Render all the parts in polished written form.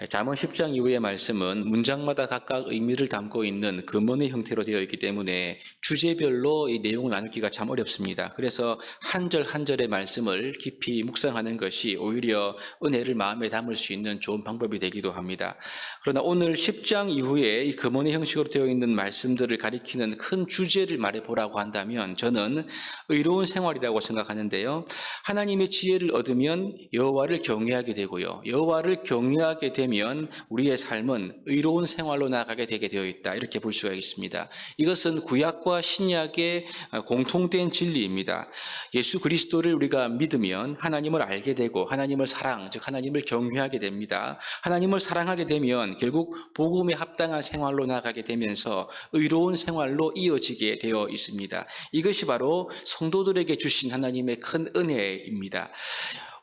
잠언 10장 이후의 말씀은 문장마다 각각 의미를 담고 있는 금언의 형태로 되어 있기 때문에 주제별로 이 내용을 나누기가 참 어렵습니다. 그래서 한 절 한 절의 말씀을 깊이 묵상하는 것이 오히려 은혜를 마음에 담을 수 있는 좋은 방법이 되기도 합니다. 그러나 오늘 10장 이후에 이 금언의 형식으로 되어 있는 말씀들을 가리키는 큰 주제를 말해보라고 한다면 저는 의로운 생활이라고 생각하는데요. 하나님의 지혜를 얻으면 여호와를 경외하게 되고요. 여호와를 경외하게 되면 우리의 삶은 의로운 생활로 나아가게 되게 되어 있다. 이렇게 볼 수가 있습니다. 이것은 구약과 신약의 공통된 진리입니다. 예수 그리스도를 우리가 믿으면 하나님을 알게 되고 하나님을 즉 하나님을 경외하게 됩니다. 하나님을 사랑하게 되면 결국 복음에 합당한 생활로 나아가게 되면서 의로운 생활로 이어지게 되어 있습니다. 이것이 바로 성도들에게 주신 하나님의 큰 은혜입니다.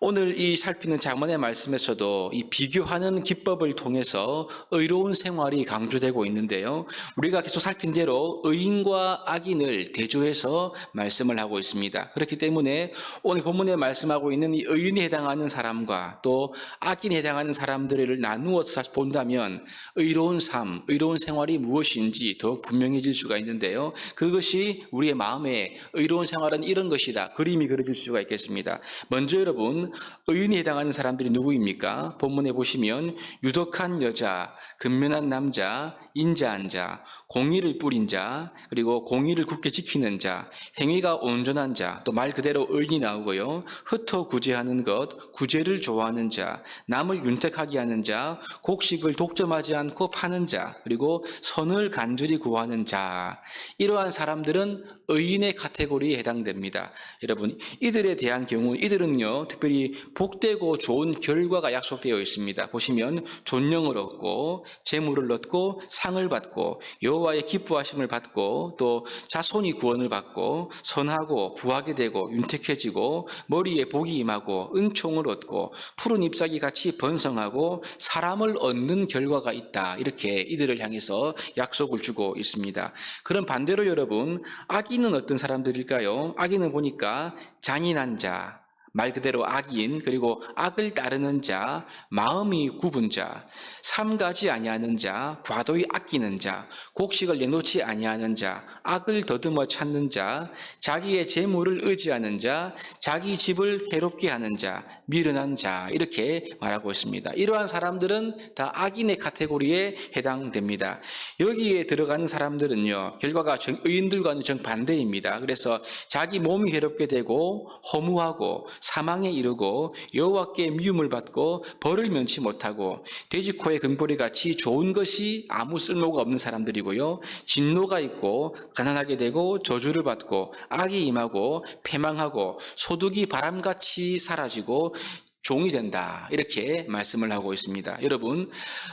오늘 이 살피는 잠언의 말씀에서도 이 비교하는 기법을 통해서 의로운 생활이 강조되고 있는데요. 우리가 계속 살핀 대로 의인과 악인을 대조해서 말씀을 하고 있습니다. 그렇기 때문에 오늘 본문에 말씀하고 있는 이 의인에 해당하는 사람과 또 악인에 해당하는 사람들을 나누어서 본다면 의로운 삶, 의로운 생활이 무엇인지 더욱 분명해질 수가 있는데요. 그것이 우리의 마음에 의로운 생활은 이런 것이다. 그림이 그려질 수가 있겠습니다. 먼저 여러분, 의인에 해당하는 사람들이 누구입니까? 본문에 보시면 유덕한 여자, 근면한 남자, 인자한 자, 공의를 뿌린 자, 그리고 공의를 굳게 지키는 자, 행위가 온전한 자, 또 말 그대로 의인이 나오고요. 흩어 구제하는 것, 구제를 좋아하는 자, 남을 윤택하게 하는 자, 곡식을 독점하지 않고 파는 자, 그리고 선을 간절히 구하는 자. 이러한 사람들은 의인의 카테고리에 해당됩니다. 여러분, 이들에 대한 경우 이들은요, 특별히 복되고 좋은 결과가 약속되어 있습니다. 보시면 존령을 얻고 재물을 얻고 상을 받고 여호와의 기뻐하심을 받고 또 자손이 구원을 받고 선하고 부하게 되고 윤택해지고 머리에 복이 임하고 은총을 얻고 푸른 잎사귀 같이 번성하고 사람을 얻는 결과가 있다. 이렇게 이들을 향해서 약속을 주고 있습니다. 그럼 반대로 여러분, 악인은 어떤 사람들일까요? 악인은 보니까 잔인한 자, 말 그대로 악인, 그리고 악을 따르는 자, 마음이 굽은 자, 삼가지 아니하는 자, 과도히 아끼는 자, 곡식을 내놓지 아니하는 자, 악을 더듬어 찾는 자, 자기의 재물을 의지하는 자, 자기 집을 해롭게 하는 자, 미련한 자, 이렇게 말하고 있습니다. 이러한 사람들은 다 악인의 카테고리에 해당됩니다. 여기에 들어가는 사람들은요, 결과가 의인들과는 정반대입니다. 그래서 자기 몸이 해롭게 되고 허무하고 사망에 이르고 여호와께 미움을 받고 벌을 면치 못하고 돼지코의 금보리 같이 좋은 것이 아무 쓸모가 없는 사람들이고요. 진노가 있고 가난하게 되고 저주를 받고 악이 임하고 패망하고 소득이 바람같이 사라지고 종이 된다. 이렇게 말씀을 하고 있습니다. 여러분,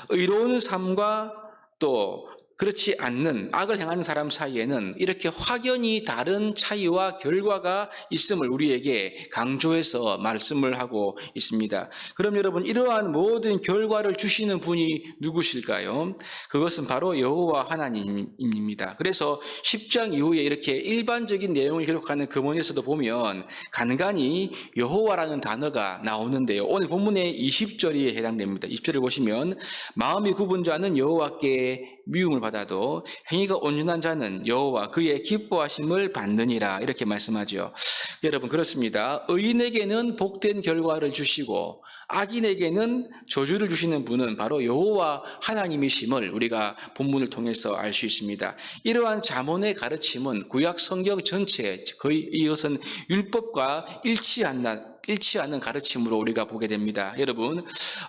의로운 삶과 또 그렇지 않는 악을 행하는 사람 사이에는 이렇게 확연히 다른 차이와 결과가 있음을 우리에게 강조해서 말씀을 하고 있습니다. 그럼 여러분, 이러한 모든 결과를 주시는 분이 누구실까요? 그것은 바로 여호와 하나님입니다. 그래서 10장 이후에 이렇게 일반적인 내용을 기록하는 금원에서도 보면 간간히 여호와라는 단어가 나오는데요. 오늘 본문의 20절이 해당됩니다. 20절을 보시면 마음이 굽은 자는 여호와께 미움을 받아도 행위가 온전한 자는 여호와 그의 기뻐하심을 받느니라. 이렇게 말씀하죠. 여러분, 그렇습니다. 의인에게는 복된 결과를 주시고 악인에게는 저주를 주시는 분은 바로 여호와 하나님이심을 우리가 본문을 통해서 알 수 있습니다. 이러한 잠언의 가르침은 구약 성경 전체, 거의 이것은 율법과 일치 않는 가르침으로 우리가 보게 됩니다. 여러분,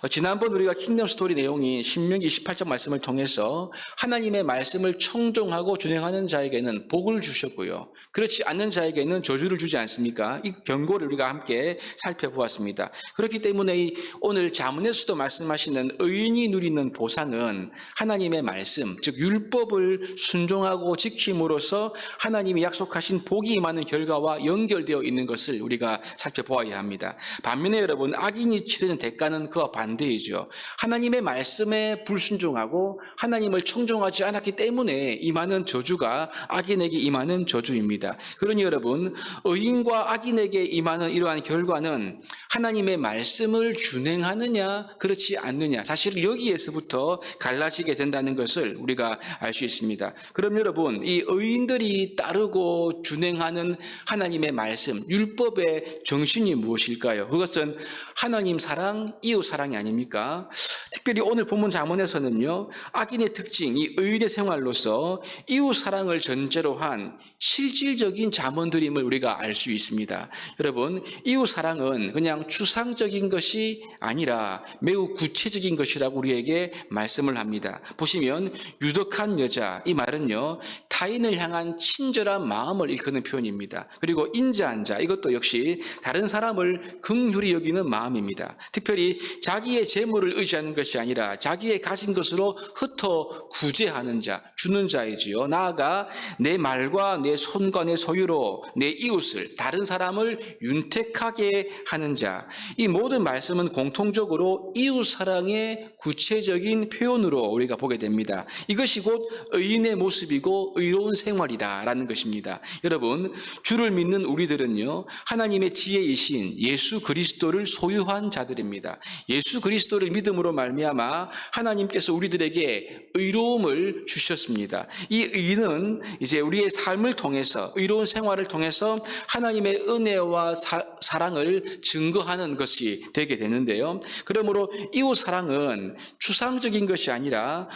지난번 우리가 킹덤 스토리 내용이 신명기 28장 말씀을 통해서 하나님의 말씀을 청종하고 준행하는 자에게는 복을 주셨고요. 그렇지 않는 자에게는 저주를 주지 않습니까? 이 경고를 우리가 함께 살펴보았습니다. 그렇기 때문에 오늘 잠언에서도 말씀하시는 의인이 누리는 보상은 하나님의 말씀, 즉 율법을 순종하고 지킴으로써 하나님이 약속하신 복이 임하는 결과와 연결되어 있는 것을 우리가 살펴보아야 합니다. 합니다. 반면에 여러분, 악인이 치르는 대가는 그와 반대이죠. 하나님의 말씀에 불순종하고 하나님을 청종하지 않았기 때문에 임하는 저주가 악인에게 임하는 저주입니다. 그러니 여러분, 의인과 악인에게 임하는 이러한 결과는 하나님의 말씀을 준행하느냐 그렇지 않느냐, 사실 여기에서부터 갈라지게 된다는 것을 우리가 알 수 있습니다. 그럼 여러분, 이 의인들이 따르고 준행하는 하나님의 말씀, 율법의 정신이 무엇일까요? 그것은 하나님 사랑, 이웃 사랑이 아닙니까? 특별히 오늘 본문 잠언에서는요, 악인의 특징, 이 의인의 생활로서 이웃 사랑을 전제로 한 실질적인 잠언들임을 우리가 알 수 있습니다. 여러분, 이웃 사랑은 그냥 추상적인 것이 아니라 매우 구체적인 것이라고 우리에게 말씀을 합니다. 보시면 유덕한 여자, 이 말은요, 타인을 향한 친절한 마음을 일컫는 표현입니다. 그리고 인자한 자, 이것도 역시 다른 사람을 긍휼히 여기는 마음입니다. 특별히 자기의 재물을 의지하는 것이 아니라 자기의 가진 것으로 흩어 구제하는 자, 주는 자이지요. 나아가 내 말과 내 손과 내 소유로 내 이웃을, 다른 사람을 윤택하게 하는 자. 이 모든 말씀은 공통적으로 이웃 사랑의 구체적인 표현으로 우리가 보게 됩니다. 이것이 곧 의인의 모습이고 의로운 생활이다라는 것입니다. 여러분, 주를 믿는 우리들은요, 하나님의 지혜이신 예수 그리스도를 소유한 자들입니다. 예수 그리스도를 믿음으로 말미암아 하나님께서 우리들에게 의로움을 주셨습니다. 이 의는 이제 우리의 삶을 통해서, 의로운 생활을 통해서 하나님의 은혜와 사랑을 증거하는 것이 되게 되는데요. 그러므로 이웃 사랑은 추상적인 것이 아니라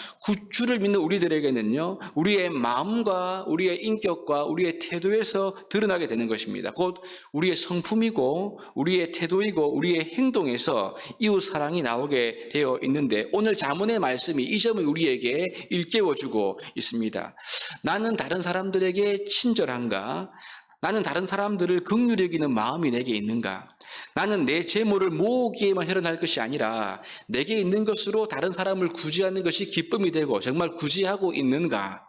주를 믿는 우리들에게는요, 우리의 마음과 우리의 인격과 우리의 태도에서 드러나게 되는 것입니다. 곧 우리의 성품이고 우리의 태도이고 우리의 행동에서 이웃 사랑이 나오게 되어 있는데, 오늘 잠언의 말씀이 이 점을 우리에게 일깨워주고 있습니다. 나는 다른 사람들에게 친절한가? 나는 다른 사람들을 긍휼히 여기는 마음이 내게 있는가? 나는 내 재물을 모으기에만 혈연할 것이 아니라 내게 있는 것으로 다른 사람을 구제하는 것이 기쁨이 되고 정말 구제하고 있는가?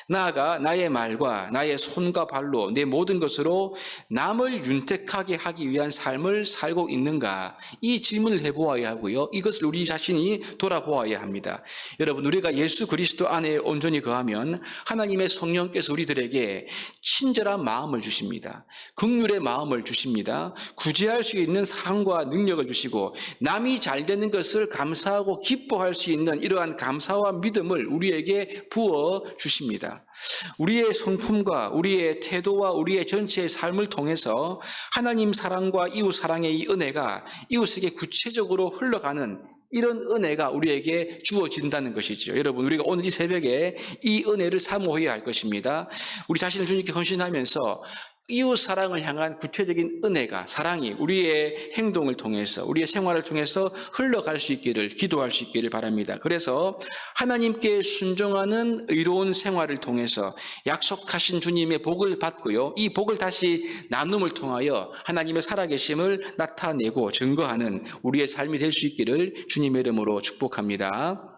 나아가 나의 말과 나의 손과 발로 내 모든 것으로 남을 윤택하게 하기 위한 삶을 살고 있는가? 이 질문을 해보아야 하고요, 이것을 우리 자신이 돌아보아야 합니다. 여러분, 우리가 예수 그리스도 안에 온전히 거하면 하나님의 성령께서 우리들에게 친절한 마음을 주십니다. 긍휼의 마음을 주십니다. 구제할 수 있는 사랑과 능력을 주시고 남이 잘 되는 것을 감사하고 기뻐할 수 있는 이러한 감사와 믿음을 우리에게 부어 주십니다. 우리의 성품과 우리의 태도와 우리의 전체의 삶을 통해서 하나님 사랑과 이웃 사랑의 이 은혜가 이웃에게 구체적으로 흘러가는 이런 은혜가 우리에게 주어진다는 것이죠. 여러분, 우리가 오늘 이 새벽에 이 은혜를 사모해야 할 것입니다. 우리 자신을 주님께 헌신하면서 이웃 사랑을 향한 구체적인 은혜가, 사랑이 우리의 행동을 통해서, 우리의 생활을 통해서 흘러갈 수 있기를, 기도할 수 있기를 바랍니다. 그래서 하나님께 순종하는 의로운 생활을 통해서 약속하신 주님의 복을 받고요, 이 복을 다시 나눔을 통하여 하나님의 살아계심을 나타내고 증거하는 우리의 삶이 될 수 있기를 주님의 이름으로 축복합니다.